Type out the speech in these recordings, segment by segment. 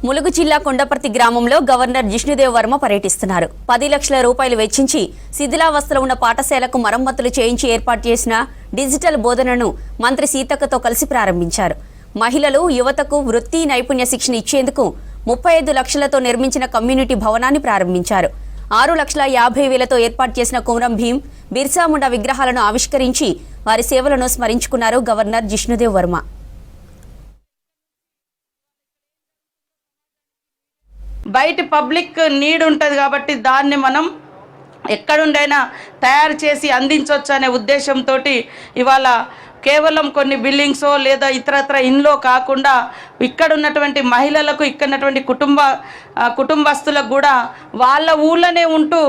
ములుగు జిల్లా కొండపర్తి గ్రామంలో గవర్నర్ జిష్ణుదేవ్ వర్మ పర్యటిస్తున్నారు. 10 లక్షల రూపాయలు వెచ్చించి శిథిలావస్థలో ఉన్న పాఠశాలకు మరమ్మతులు చేయించి ఏర్పాటు చేసిన డిజిటల్ బోధనను మంత్రి సీతక్కతో కలిసి ప్రారంభించారు. మహిళలు, యువతకు వృత్తి నైపుణ్య శిక్షణ ఇచ్చేందుకు 35 లక్షలతో నిర్మించిన కమ్యూనిటీ భవనాన్ని ప్రారంభించారు. 6,50,000తో ఏర్పాటు చేసిన కుమరం భీం, బిర్సా ముండా విగ్రహాలను ఆవిష్కరించి వారి సేవలను స్మరించుకున్నారు గవర్నర్ జిష్ణుదేవ్ వర్మ. బయట పబ్లిక్ నీడ్ ఉంటుంది కాబట్టి దాన్ని మనం ఎక్కడుండైనా తయారు చేసి అందించవచ్చు అనే ఉద్దేశంతో ఇవాళ కేవలం కొన్ని బిల్డింగ్సో లేదా ఇతరత్ర ఇండ్లో కాకుండా ఇక్కడ ఉన్నటువంటి మహిళలకు, ఇక్కడ ఉన్నటువంటి కుటుంబస్తులకు కూడా వాళ్ళ ఊళ్ళోనే ఉంటూ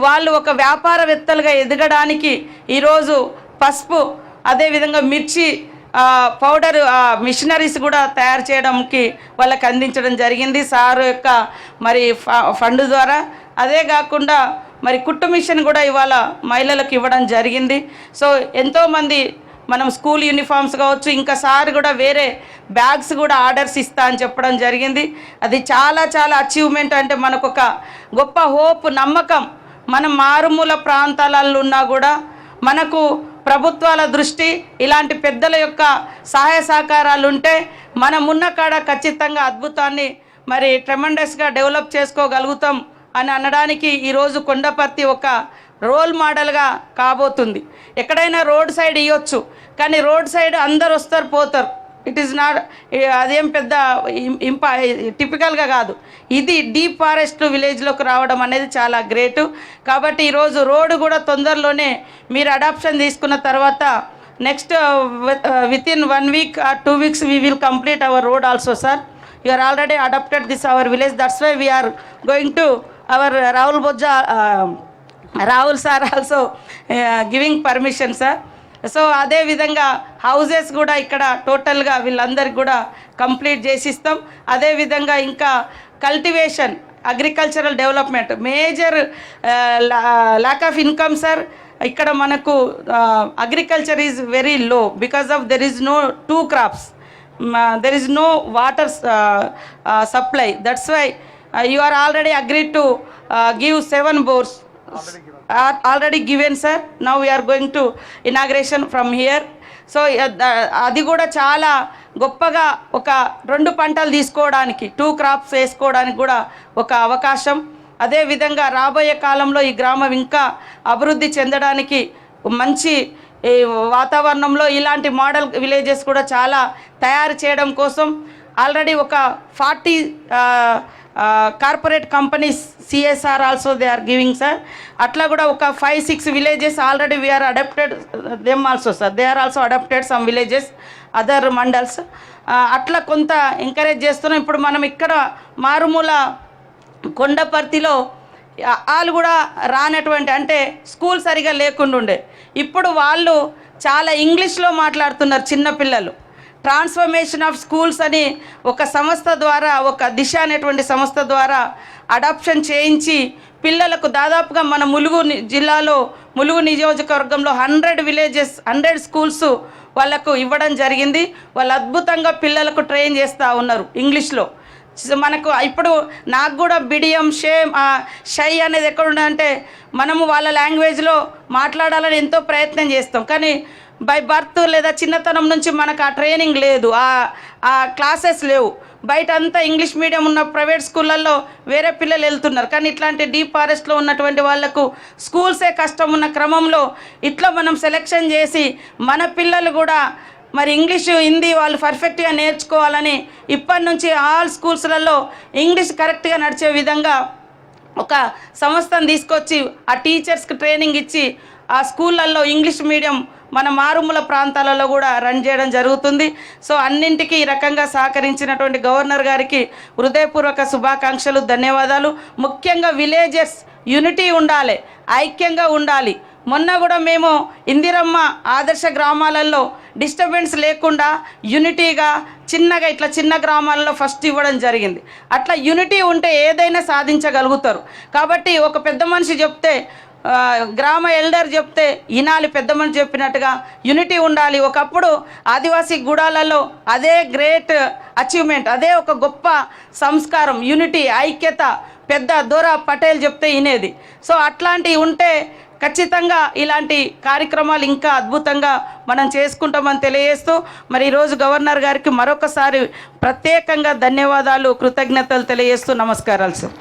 వాళ్ళు ఒక వ్యాపారవేత్తలుగా ఎదగడానికి ఈరోజు పసుపు, అదేవిధంగా మిర్చి పౌడర్ మిషనరీస్ కూడా తయారు చేయడానికి వాళ్ళకి అందించడం జరిగింది సార్ యొక్క మరి ఫండ్ ద్వారా. అదే కాకుండా మరి కుట్టు మిషన్ కూడా ఇవాళ మహిళలకు ఇవ్వడం జరిగింది. సో ఎంతోమంది మనం స్కూల్ యూనిఫామ్స్ కావచ్చు, ఇంకా సార్ కూడా వేరే బ్యాగ్స్ కూడా ఆర్డర్స్ ఇస్తా అని చెప్పడం జరిగింది. అది చాలా చాలా అచీవ్మెంట్. అంటే మనకు ఒక గొప్ప హోప్, నమ్మకం. మనం మారుమూల ప్రాంతాలలో ఉన్నా కూడా మనకు ప్రభుత్వాల దృష్టి, ఇలాంటి పెద్దల యొక్క సహాయ సహకారాలు ఉంటే మనం ఉన్న కాడ ఖచ్చితంగా అద్భుతాన్ని మరి ట్రెమెండస్గా డెవలప్ చేసుకోగలుగుతాం అని అనడానికి ఈరోజు కొండపర్తి ఒక రోల్ మోడల్గా కాబోతుంది. ఎక్కడైనా రోడ్ సైడ్ ఇవ్వచ్చు, కానీ రోడ్ సైడ్ అందరు వస్తారు పోతారు. ఇట్ ఈస్ నాట్, అదేం పెద్ద టిపికల్గా కాదు. ఇది డీప్ ఫారెస్ట్ విలేజ్లోకి రావడం అనేది చాలా గ్రేటు. కాబట్టి ఈరోజు రోడ్డు కూడా తొందరలోనే మీరు అడాప్షన్ తీసుకున్న తర్వాత next within 1 week or 2 weeks we will complete our road also, sir. You are already adopted this our village. That's why we are going to our Rahul Bojja, Rahul sir also giving permission, sir. So అదేవిధంగా houses కూడా ఇక్కడ టోటల్గా వీళ్ళందరికీ కూడా complete చేసిస్తాం. అదేవిధంగా ఇంకా cultivation, agricultural development, major lack of income sir. ఇక్కడ మనకు agriculture is very low because of there is no 2 crops, there is no water supply. That's why you are already agreed to give 7 bores. Already given, sir. Now we are going to inauguration from here. So అది కూడా చాలా గొప్పగా ఒక 2 పంటలు తీసుకోవడానికి, 2 crops వేసుకోవడానికి కూడా ఒక అవకాశం. అదేవిధంగా రాబోయే కాలంలో ఈ గ్రామం ఇంకా అభివృద్ధి చెందడానికి మంచి వాతావరణంలో ఇలాంటి మోడల్ విలేజెస్ కూడా చాలా తయారు చేయడం కోసం ఆల్రెడీ ఒక 40 corporate companies CSR also they are giving, sir. అట్లా కూడా ఒక 5-6 villages already we are adopted them also, sir. They are also adopted some villages, other mandals. అట్లా కొంత ఎంకరేజ్ చేస్తున్నాం. ఇప్పుడు మనం ఇక్కడ మారుమూల కొండపర్తిలో వాళ్ళు కూడా రానటువంటి, అంటే స్కూల్ సరిగా లేకుండా ఉండే, ఇప్పుడు వాళ్ళు చాలా ఇంగ్లీష్లో మాట్లాడుతున్నారు చిన్నపిల్లలు. ట్రాన్స్ఫర్మేషన్ ఆఫ్ స్కూల్స్ అని ఒక సంస్థ ద్వారా, ఒక దిశ అనేటువంటి సంస్థ ద్వారా అడాప్షన్ చేయించి పిల్లలకు దాదాపుగా మన ములుగు జిల్లాలో, ములుగు నియోజకవర్గంలో 100 విలేజెస్, 100 స్కూల్స్ వాళ్ళకు ఇవ్వడం జరిగింది. వాళ్ళు అద్భుతంగా పిల్లలకు ట్రైన్ చేస్తూ ఉన్నారు ఇంగ్లీష్లో. మనకు ఇప్పుడు నాకు కూడా బిడియం, షై అనేది ఎక్కడ ఉన్నదంటే మనము వాళ్ళ లాంగ్వేజ్లో మాట్లాడాలని ఎంతో ప్రయత్నం చేస్తాం, కానీ బై బర్త్ లేదా చిన్నతనం నుంచి మనకు ఆ ట్రైనింగ్ లేదు, ఆ క్లాసెస్ లేవు. బయట అంతా ఇంగ్లీష్ మీడియం ఉన్న ప్రైవేట్ స్కూళ్ళల్లో వేరే పిల్లలు వెళ్తున్నారు, కానీ ఇట్లాంటి డీప్ ఫారెస్ట్లో ఉన్నటువంటి వాళ్ళకు స్కూల్సే కష్టం ఉన్న క్రమంలో ఇట్లా మనం సెలెక్షన్ చేసి మన పిల్లలు కూడా మరి ఇంగ్లీషు, హిందీ వాళ్ళు పర్ఫెక్ట్గా నేర్చుకోవాలని ఇప్పటి నుంచి ఆల్ స్కూల్స్లలో ఇంగ్లీష్ కరెక్ట్గా నడిచే విధంగా ఒక సంస్థను తీసుకొచ్చి ఆ టీచర్స్కి ట్రైనింగ్ ఇచ్చి ఆ స్కూళ్ళల్లో ఇంగ్లీష్ మీడియం మన మారుమూల ప్రాంతాలలో కూడా రన్ చేయడం జరుగుతుంది. సో అన్నింటికీ ఈ రకంగా సహకరించినటువంటి గవర్నర్ గారికి హృదయపూర్వక శుభాకాంక్షలు, ధన్యవాదాలు. ముఖ్యంగా విలేజెస్ యూనిటీ ఉండాలి, ఐక్యంగా ఉండాలి. మొన్న కూడా మేము ఇందిరమ్మ ఆదర్శ గ్రామాలలో డిస్టర్బెన్స్ లేకుండా యూనిటీగా చిన్నగా ఇట్లా చిన్న గ్రామాలలో ఫస్ట్ ఇవ్వడం జరిగింది. అట్లా యూనిటీ ఉంటే ఏదైనా సాధించగలుగుతారు. కాబట్టి ఒక పెద్ద మనిషి చెప్తే గ్రామ ఎల్డర్ చెప్తే వినాలి, పెద్ద మనిషి చెప్పినట్టుగా యూనిటీ ఉండాలి. ఒకప్పుడు ఆదివాసీ గూడాలలో అదే గ్రేట్ అచీవ్మెంట్, అదే ఒక గొప్ప సంస్కారం, యూనిటీ, ఐక్యత. పెద్ద దొర పటేల్ చెప్తే వినేది. సో అట్లాంటివి ఉంటే ఖచ్చితంగా ఇలాంటి కార్యక్రమాలు ఇంకా అద్భుతంగా మనం చేసుకుంటామని తెలియజేస్తూ మరి ఈరోజు గవర్నర్ గారికి మరొకసారి ప్రత్యేకంగా ధన్యవాదాలు, కృతజ్ఞతలు తెలియజేస్తూ నమస్కారాలు సార్.